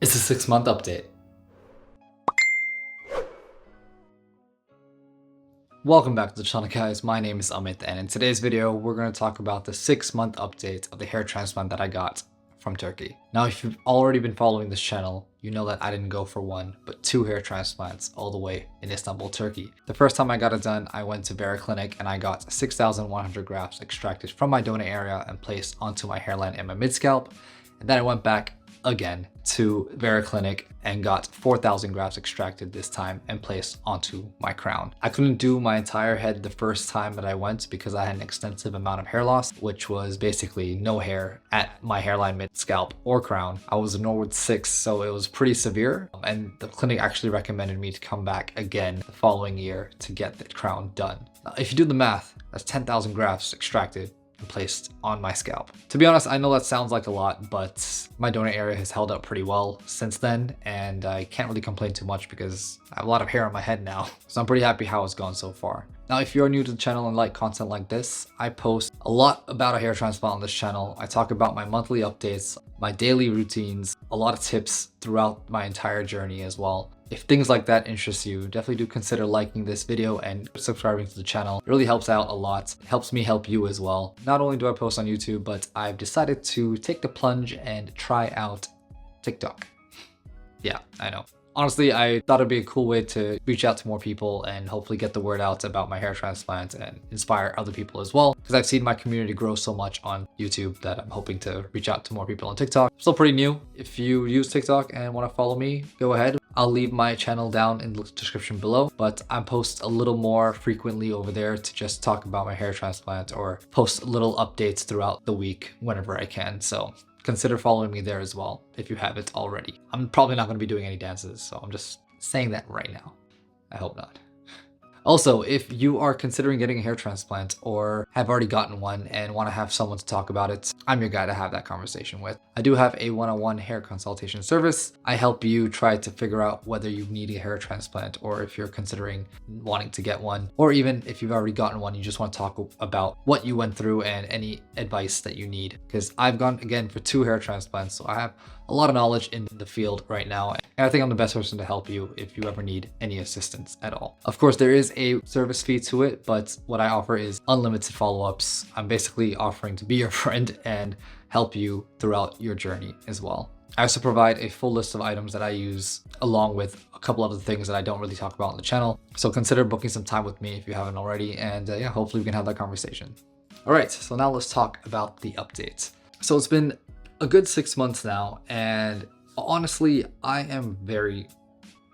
It's a 6-month update. Welcome back to the channel, guys. My name is Amit, and in today's video, we're going to talk about the 6-month update of the hair transplant that I got from Turkey. Now, if you've already been following this channel, you know that I didn't go for one, but 2 hair transplants all the way in Istanbul, Turkey. The first time I got it done, I went to Vera Clinic and I got 6,100 grafts extracted from my donor area and placed onto my hairline and my mid-scalp. And then I went back again to Vera Clinic and got 4,000 grafts extracted this time and placed onto my crown. I couldn't do my entire head the first time that I went because I had an extensive amount of hair loss, which was basically no hair at my hairline, mid scalp, or crown. I was a Norwood 6, so it was pretty severe, and the clinic actually recommended me to come back again the following year to get the crown done. Now, if you do the math, that's 10,000 grafts extracted and placed on my scalp. To be honest, I know that sounds like a lot, but my donor area has held up pretty well since then, and I can't really complain too much because I have a lot of hair on my head now. So I'm pretty happy how it's gone so far. Now, if you're new to the channel and like content like this, I post a lot about a hair transplant on this channel. I talk about my monthly updates, my daily routines, a lot of tips throughout my entire journey as well. If things like that interest you, definitely do consider liking this video and subscribing to the channel. It really helps out a lot. It helps me help you as well. Not only do I post on YouTube, but I've decided to take the plunge and try out TikTok. Yeah, I know. Honestly, I thought it'd be a cool way to reach out to more people and hopefully get the word out about my hair transplant and inspire other people as well. Because I've seen my community grow so much on YouTube that I'm hoping to reach out to more people on TikTok. I'm still pretty new. If you use TikTok and want to follow me, go ahead. I'll leave my channel down in the description below, but I post a little more frequently over there to just talk about my hair transplant or post little updates throughout the week whenever I can. So consider following me there as well if you haven't already. I'm probably not going to be doing any dances, so I'm just saying that right now. I hope not. Also, if you are considering getting a hair transplant or have already gotten one and want to have someone to talk about it, I'm your guy to have that conversation with. I do have a one-on-one hair consultation service. I help you try to figure out whether you need a hair transplant or if you're considering wanting to get one, or even if you've already gotten one, you just want to talk about what you went through and any advice that you need. Because I've gone again for 2 hair transplants, so I have a lot of knowledge in the field right now, and I think I'm the best person to help you if you ever need any assistance at all. Of course, there is a service fee to it, but what I offer is unlimited follow-ups. I'm basically offering to be your friend and help you throughout your journey as well. I also provide a full list of items that I use along with a couple other things that I don't really talk about on the channel. So consider booking some time with me if you haven't already, and yeah, hopefully we can have that conversation. All right, so now let's talk about the updates. So it's been a good 6 months now, and honestly, I am very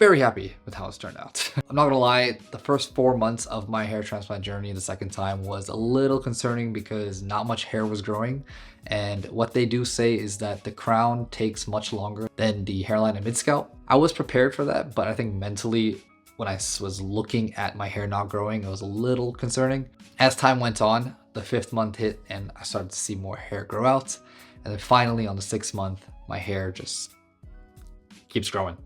happy with how it's turned out. I'm not gonna lie, the first 4 months of my hair transplant journey the second time was a little concerning because not much hair was growing, and what they do say is that the crown takes much longer than the hairline and mid-scalp. I was prepared for that, but I think mentally when I was looking at my hair not growing, it was a little concerning. As time went on, the 5th month hit and I started to see more hair grow out. And then finally on the 6th month, my hair just keeps growing.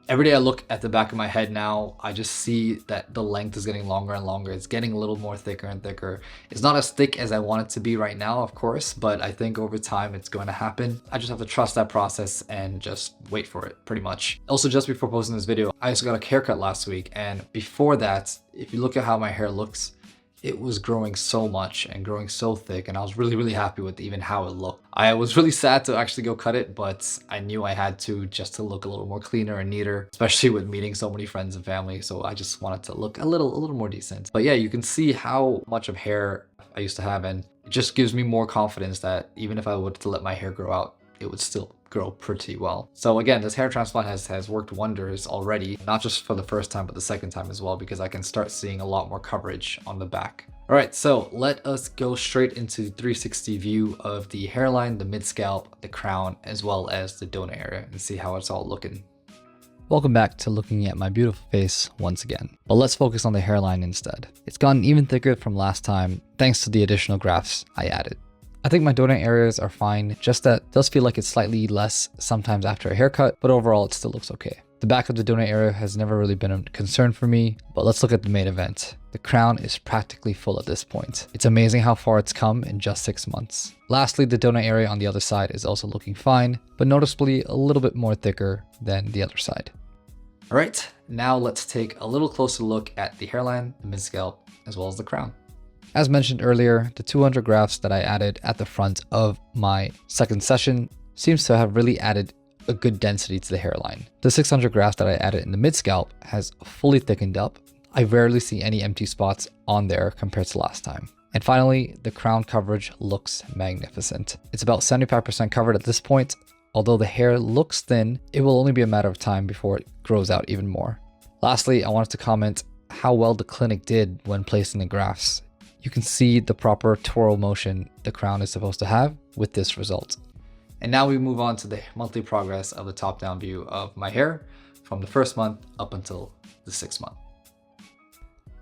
Every day I look at the back of my head now, I just see that the length is getting longer and longer. It's getting a little more thicker and thicker. It's not as thick as I want it to be right now, of course, but I think over time it's going to happen. I just have to trust that process and just wait for it, pretty much. Also, just before posting this video, I also got a haircut last week. And before that, if you look at how my hair looks, it was growing so much and growing so thick, and I was really happy with even how it looked. I was really sad to actually go cut it, but I knew I had to just to look a little more cleaner and neater, especially with meeting so many friends and family. So I just wanted to look a little more decent. But yeah, you can see how much of hair I used to have, and it just gives me more confidence that even if I were to let my hair grow out, it would still grow pretty well. So again, this hair transplant has worked wonders already, not just for the first time, but the second time as well, because I can start seeing a lot more coverage on the back. All right, so let us go straight into 360 view of the hairline, the mid-scalp, the crown, as well as the donor area, and see how it's all looking. Welcome back to looking at my beautiful face once again, but let's focus on the hairline instead. It's gotten even thicker from last time thanks to the additional grafts I added. I think my donor areas are fine, just that it does feel like it's slightly less sometimes after a haircut, but overall it still looks okay. The back of the donut area has never really been a concern for me, but let's look at the main event. The crown is practically full at this point. It's amazing how far it's come in just 6 months. Lastly, the donut area on the other side is also looking fine, but noticeably a little bit more thicker than the other side. All right, now let's take a little closer look at the hairline, the mid-scalp, as well as the crown. As mentioned earlier, the 200 grafts that I added at the front of my second session seems to have really added a good density to the hairline. The 600 grafts that I added in the mid-scalp has fully thickened up. I rarely see any empty spots on there compared to last time. And finally, the crown coverage looks magnificent. It's about 75% covered at this point. Although the hair looks thin, it will only be a matter of time before it grows out even more. Lastly, I wanted to comment how well the clinic did when placing the grafts. You can see the proper twirl motion the crown is supposed to have with this result. And now we move on to the monthly progress of the top-down view of my hair from the first month up until the 6th month.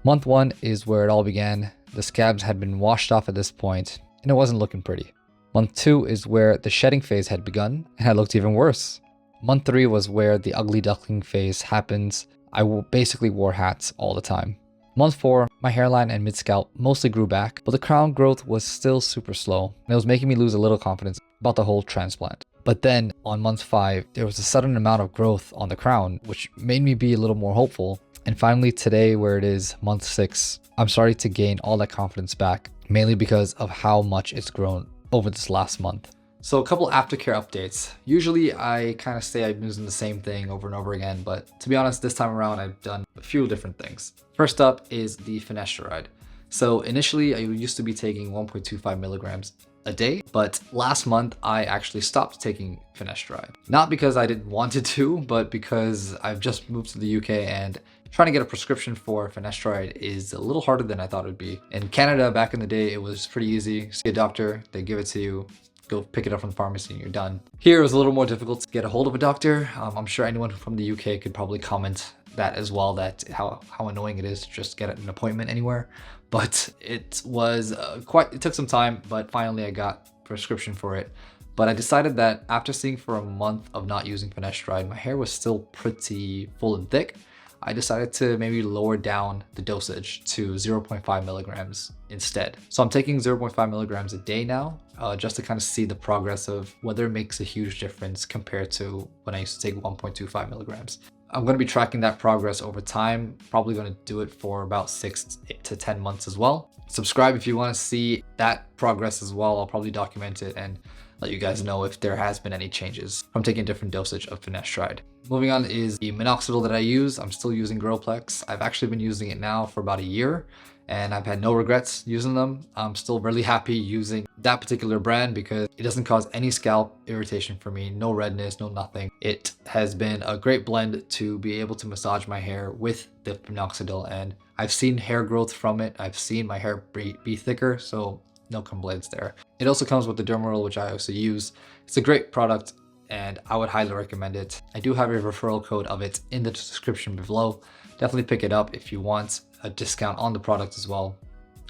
Month 1 is where it all began. The scabs had been washed off at this point, and it wasn't looking pretty. Month 2 is where the shedding phase had begun, and had looked even worse. Month 3 was where the ugly duckling phase happens. I basically wore hats all the time. Month 4, my hairline and mid-scalp mostly grew back, but the crown growth was still super slow, and it was making me lose a little confidence about the whole transplant. But then on month 5, there was a sudden amount of growth on the crown, which made me be a little more hopeful. And finally today, where it is month 6, I'm starting to gain all that confidence back, mainly because of how much it's grown over this last month. So a couple aftercare updates. Usually I kind of say I'm using the same thing over and over again, but to be honest, this time around I've done a few different things. First up is the Finasteride. So initially I used to be taking 1.25 milligrams a day, but last month I actually stopped taking Finasteride. Not because I didn't want it to, but because I've just moved to the UK and trying to get a prescription for Finasteride is a little harder than I thought it would be. In Canada, back in the day, it was pretty easy. See a doctor, they give it to you, go pick it up from the pharmacy and you're done. Here it was a little more difficult to get a hold of a doctor. I'm sure anyone from the UK could probably comment that as well, that how annoying it is to just get an appointment anywhere. But it was it took some time, but finally I got a prescription for it. But I decided that after seeing for a month of not using Finasteride, my hair was still pretty full and thick. I decided to maybe lower down the dosage to 0.5 milligrams instead. So I'm taking 0.5 milligrams a day now, just to kind of see the progress of whether it makes a huge difference compared to when I used to take 1.25 milligrams. I'm going to be tracking that progress over time, probably going to do it for about 6 to 10 months as well. Subscribe if you want to see that progress as well. I'll probably document it and let you guys know if there has been any changes from taking a different dosage of Finasteride. Moving on is the Minoxidil that I use. I'm still using Growplex. I've actually been using it now for about a year and I've had no regrets using them. I'm still really happy using that particular brand because it doesn't cause any scalp irritation for me, no redness, no nothing. It has been a great blend to be able to massage my hair with the Minoxidil, and I've seen hair growth from it. I've seen my hair be thicker, so no complaints there. It also comes with the Dermarolling, which I also use. It's a great product and I would highly recommend it. I do have a referral code of it in the description below. Definitely pick it up if you want a discount on the product as well.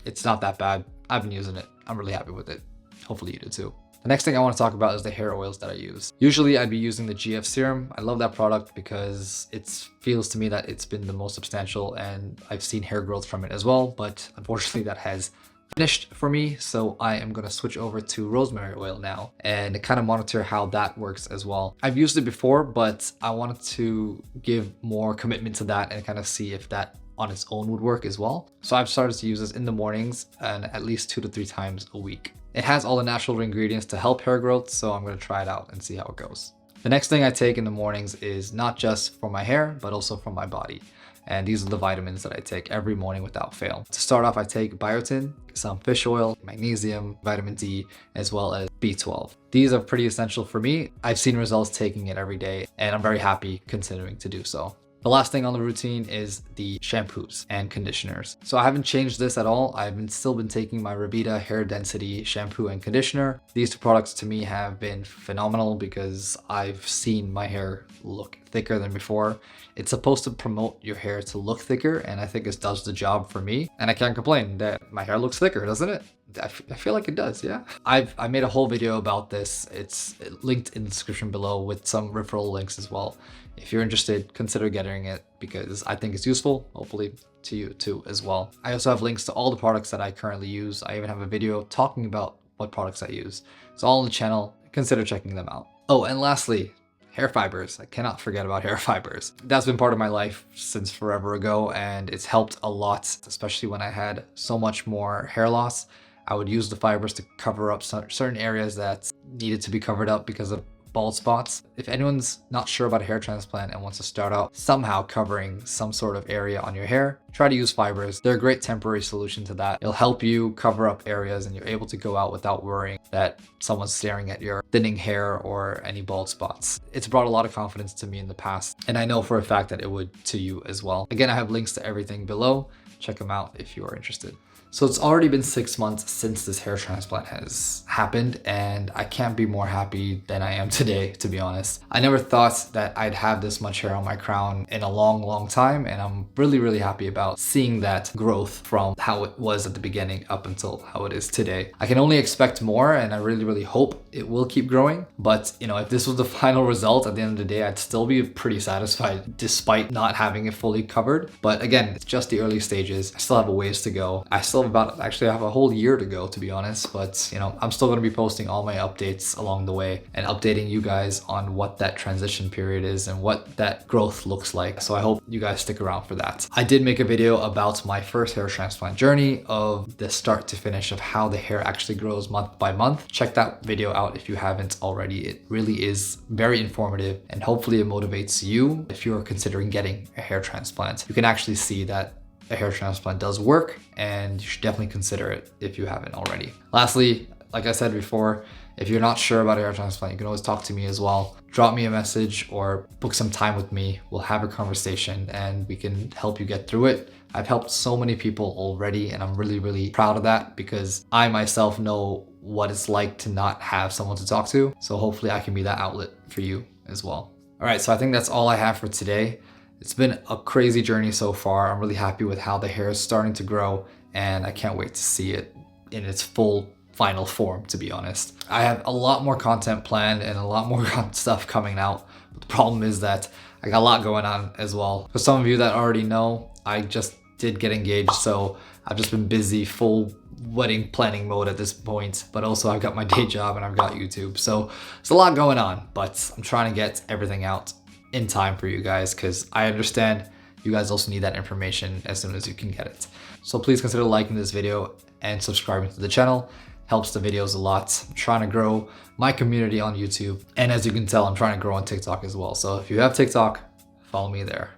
It's not that bad. I've been using it. I'm really happy with it. Hopefully you do too. The next thing I want to talk about is the hair oils that I use. Usually I'd be using the GF Serum. I love that product because it feels to me that it's been the most substantial and I've seen hair growth from it as well, but unfortunately that has finished for me, so I am going to switch over to Rosemary Oil now and kind of monitor how that works as well. I've used it before, but I wanted to give more commitment to that and kind of see if that on its own would work as well. So I've started to use this in the mornings and at least 2 to 3 times a week. It has all the natural ingredients to help hair growth, so I'm going to try it out and see how it goes. The next thing I take in the mornings is not just for my hair, but also for my body. And these are the vitamins that I take every morning without fail. To start off, I take biotin, some fish oil, magnesium, vitamin D, as well as B12. These are pretty essential for me. I've seen results taking it every day, and I'm very happy continuing to do so. The last thing on the routine is the shampoos and conditioners. So I haven't changed this at all. I've still been taking my Revita hair density shampoo and conditioner. These 2 products to me have been phenomenal because I've seen my hair look thicker than before. It's supposed to promote your hair to look thicker, and I think this does the job for me. And I can't complain that my hair looks thicker, doesn't it? I feel like it does, yeah. I made a whole video about this. It's linked in the description below with some referral links as well. If you're interested, consider getting it because I think it's useful, hopefully to you too as well. I also have links to all the products that I currently use. I even have a video talking about what products I use. It's all on the channel. Consider checking them out. Oh, and lastly, hair fibers. I cannot forget about hair fibers. That's been part of my life since forever ago, and it's helped a lot, especially when I had so much more hair loss. I would use the fibers to cover up certain areas that needed to be covered up because of bald spots. If anyone's not sure about a hair transplant and wants to start out somehow covering some sort of area on your hair, try to use fibers. They're a great temporary solution to that. It'll help you cover up areas and you're able to go out without worrying that someone's staring at your thinning hair or any bald spots. It's brought a lot of confidence to me in the past, and I know for a fact that it would to you as well. Again, I have links to everything below. Check them out if you are interested. So it's already been 6 months since this hair transplant has happened, and I can't be more happy than I am today, to be honest. I never thought that I'd have this much hair on my crown in a long time, and I'm really happy about seeing that growth from how it was at the beginning up until how it is today. I can only expect more, and I really hope it will keep growing. But you know, if this was the final result at the end of the day, I'd still be pretty satisfied despite not having it fully covered. But again, it's just the early stages. I still have a ways to go. I have a whole year to go, to be honest, but you know, I'm still going to be posting all my updates along the way and updating you guys on what that transition period is and what that growth looks like. So I hope you guys stick around for that. I did make a video about my first hair transplant journey, of the start to finish of how the hair actually grows month by month. Check that video out if you haven't already. It really is very informative, and hopefully it motivates you if you're considering getting a hair transplant. You can actually see that a hair transplant does work, and you should definitely consider it if you haven't already. Lastly, like I said before, if you're not sure about a hair transplant, you can always talk to me as well. Drop me a message or book some time with me. We'll have a conversation and we can help you get through it. I've helped so many people already, and I'm really proud of that because I myself know what it's like to not have someone to talk to. So hopefully I can be that outlet for you as well. All right, so I think that's all I have for today. It's been a crazy journey so far. I'm really happy with how the hair is starting to grow, and I can't wait to see it in its full final form, to be honest. I have a lot more content planned and a lot more stuff coming out. But the problem is that I got a lot going on as well. For some of you that already know, I just did get engaged, so I've just been busy, full wedding planning mode at this point, but also I've got my day job and I've got YouTube. So there's a lot going on, but I'm trying to get everything out in time for you guys because I understand you guys also need that information as soon as you can get it. So please consider liking this video and subscribing to the channel. Helps the videos a lot. I'm trying to grow my community on YouTube, and as you can tell, I'm trying to grow on TikTok as well. So if you have TikTok, follow me there.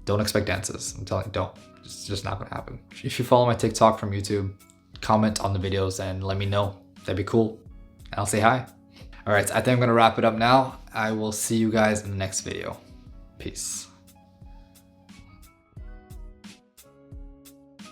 Don't expect dances. I'm telling you, don't. It's just not gonna happen. If you follow my TikTok from YouTube, comment on the videos and let me know. That'd be cool. And I'll say hi. All right, I think I'm gonna wrap it up now. I will see you guys in the next video. Peace.